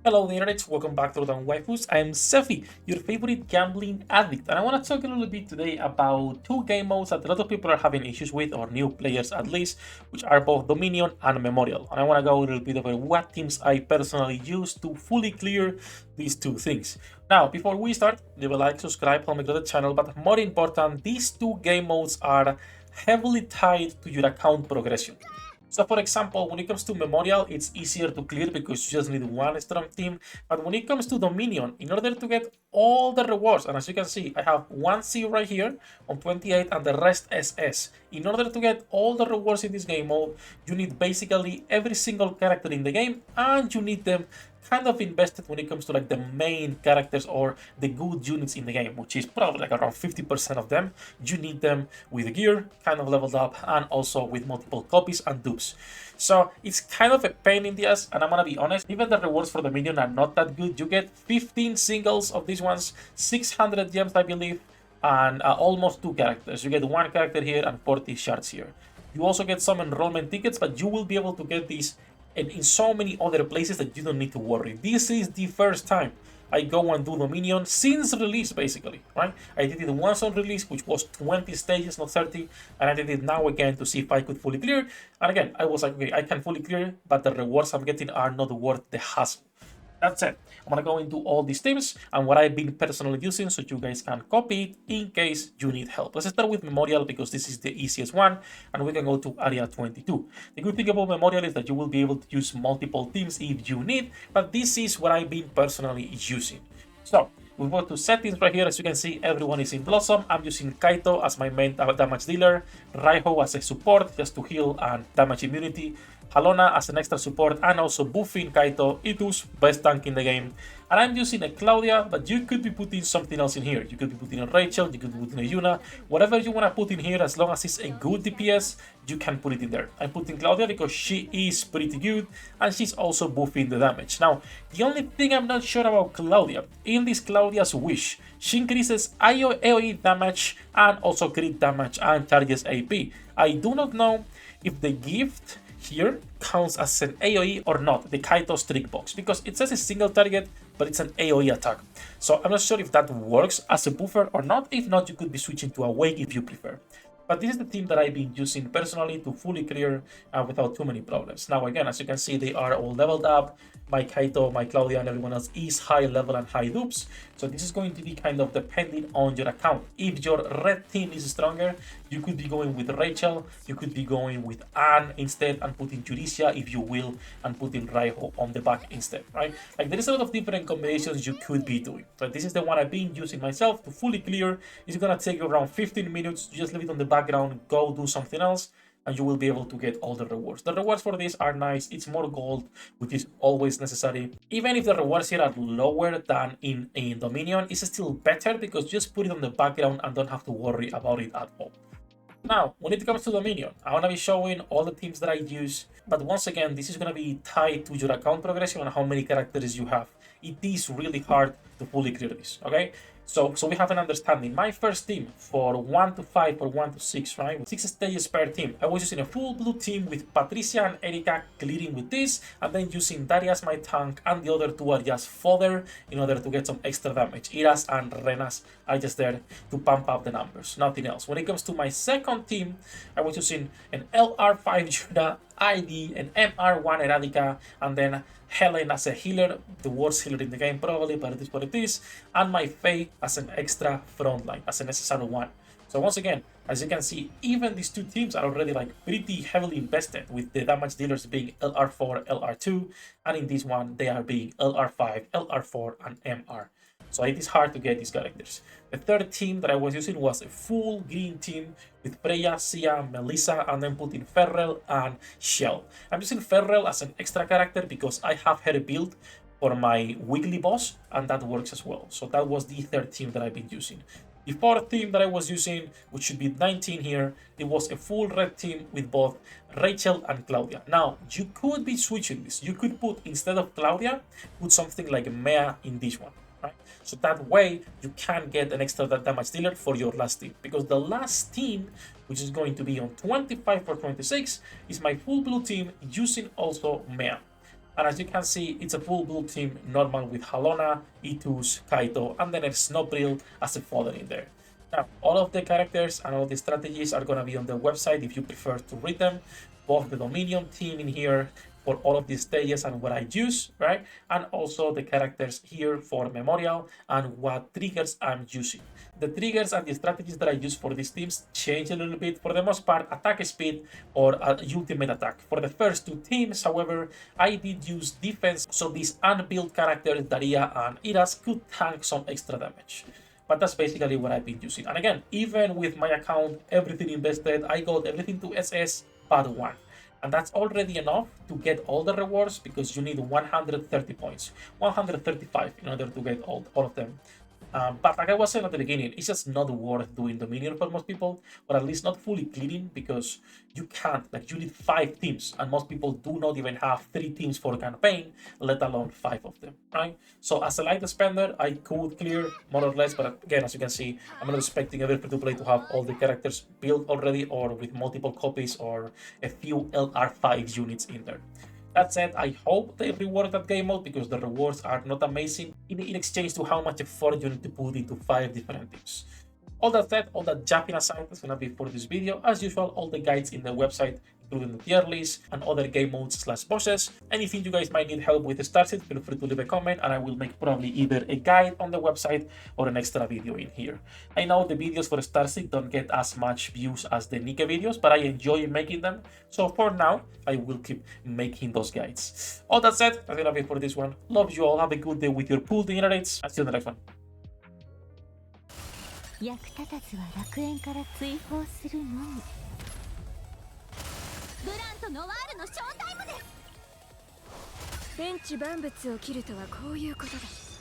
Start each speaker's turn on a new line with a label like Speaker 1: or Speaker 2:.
Speaker 1: Hello there, it's welcome back to the Waifus. I'm Sefhi, your favorite gambling addict, and I want to talk a little bit today about two game modes that a lot of people are having issues with, or new players at least, which are both Dominion and Memorial. And I want to go a little bit over what teams I personally use to fully clear these two things. Now, before we start, leave a like, subscribe, help me grow the channel, but more important, these two game modes are heavily tied to your account progression. So for example, when it comes to Memorial, it's easier to clear because you just need one strong team. But when it comes to Dominion, in order to get all the rewards, and as you can see, I have one C right here on 28 and the rest SS. In order to get all the rewards in this game mode, you need basically every single character in the game, and you need them kind of invested when it comes to like the main characters or the good units in the game, which is probably like around 50% of them. You need them with gear, kind of leveled up, and also with multiple copies and dupes. So it's kind of a pain in the ass, and I'm gonna be honest, even the rewards for the minion are not that good. You get 15 singles of these ones, 600 gems I believe, and almost two characters. You get one character here and 40 shards here. You also get some enrollment tickets, but you will be able to get these and in so many other places that you don't need to worry. This is the first time I go and do Dominion since release, basically, right? I did it once on release, which was 20 stages, not 30, and I did it now again to see if I could fully clear. And again, I was like, okay, I can fully clear, but the rewards I'm getting are not worth the hassle. That's it. I'm gonna go into all these teams and what I've been personally using so you guys can copy it in case you need help. Let's start with Memorial because this is the easiest one, and we can go to Area 22. The good thing about Memorial is that you will be able to use multiple teams if you need, but this is what I've been personally using. So we go to settings right here. As you can see, everyone is in Blossom. I'm using Kaito as my main damage dealer, Raiho as a support just to heal and damage immunity, Halona as an extra support, and also buffing Kaito, Itus, best tank in the game. And I'm using a Claudia, but you could be putting something else in here. You could be putting a Rachel, you could be putting a Yuna, whatever you want to put in here, as long as it's a good DPS, you can put it in there. I'm putting Claudia because she is pretty good, and she's also buffing the damage. Now, the only thing I'm not sure about Claudia, in this Claudia's Wish, she increases AoE damage and also crit damage and charges AP. I do not know if the gift here counts as an AoE or not, the Kaito's trick box, because it says a single target, but it's an AoE attack. So I'm not sure if that works as a buffer or not. If not, you could be switching to Awake if you prefer. But this is the team that I've been using personally to fully clear without too many problems. Now again, as you can see, they are all leveled up. My Kaito, my Claudia, and everyone else is high level and high dupes. So this is going to be kind of depending on your account. If your red team is stronger, you could be going with Rachel, you could be going with Anne instead and putting Juricia if you will, and putting Raiho on the back instead, right? Like there is a lot of different combinations you could be doing. But this is the one I've been using myself to fully clear. It's gonna take you around 15 minutes. You just leave it on the background, go do something else, and you will be able to get all the rewards. The rewards for this are nice. It's more gold, which is always necessary. Even if the rewards here are lower than in Dominion, it's still better because just put it on the background and don't have to worry about it at all. Now, when it comes to Dominion, I want to be showing all the teams that I use, but once again, this is going to be tied to your account progression and how many characters you have. It is really hard to fully clear this, okay? So we have an understanding. My first team for 1 to 5 or 1 to 6, right? With 6 stages per team. I was using a full blue team with Patricia and Erika clearing with this, and then using Daria as my tank, and the other two are just fodder in order to get some extra damage. Iras and Renas are just there to pump up the numbers, nothing else. When it comes to my second team, I was using an LR5 Judah, ID, an MR1 Eradica, and then Helen as a healer, the worst healer in the game probably, but it is what it is, and my Faye as an extra frontline, as an SSR1. So once again, as you can see, even these two teams are already like pretty heavily invested, with the damage dealers being LR4, LR2, and in this one they are being LR5, LR4, and MR. So it is hard to get these characters. The third team that I was using was a full green team with Freya, Sia, Melissa, and then putting Ferrell and Shell. I'm using Ferrell as an extra character because I have her build for my weekly boss, and that works as well. So that was the third team that I've been using. The fourth team that I was using, which should be 19 here, it was a full red team with both Rachel and Claudia. Now, you could be switching this. You could put, instead of Claudia, put something like Mea in this one. Right? So that way you can get an extra damage dealer for your last team, because the last team, which is going to be on 25 or 26, is my full blue team using also Mea. And as you can see, it's a full blue team, normal with Halona, Itus, Kaito, and then a Snobril as a fodder in there. Now, all of the characters and all the strategies are going to be on the website if you prefer to read them. Both the Dominion team in here for all of these stages and what I use, right? And also the characters here for Memorial and what triggers I'm using. The triggers and the strategies that I use for these teams change a little bit. For the most part, attack speed or ultimate attack. For the first two teams, however, I did use defense, so these unbuilt characters, Daria and Iras, could tank some extra damage. But that's basically what I've been using. And again, even with my account, everything invested, I got everything to SS but 1. And that's already enough to get all the rewards because you need 130 points, 135 in order to get all of them. But like I was saying at the beginning, it's just not worth doing Dominion for most people, or at least not fully cleaning, because you can't, like you need 5 teams, and most people do not even have 3 teams for a campaign, let alone 5 of them, right? So as a light spender, I could clear more or less, but again, as you can see, I'm not expecting every free-to-play to have all the characters built already, or with multiple copies, or a few LR5 units in there. That said, I hope they reward that game mode because the rewards are not amazing in exchange to how much effort you need to put into 5 different teams. All that said, all that jumping aside, that's gonna be for this video. As usual, all the guides in the website, including the tier list and other game modes / bosses. Anything you guys might need help with STARSEED, feel free to leave a comment and I will make probably either a guide on the website or an extra video in here. I know the videos for STARSEED don't get as much views as the Nika videos, but I enjoy making them. So for now, I will keep making those guides. All that said, that's gonna be for this one. Love you all, have a good day with your pool generates. I'll see you in the next one.
Speaker 2: 役立たずは楽園から追放するのみ。ブランとノワールのショータイムです。天地万物を切るとはこういうことです。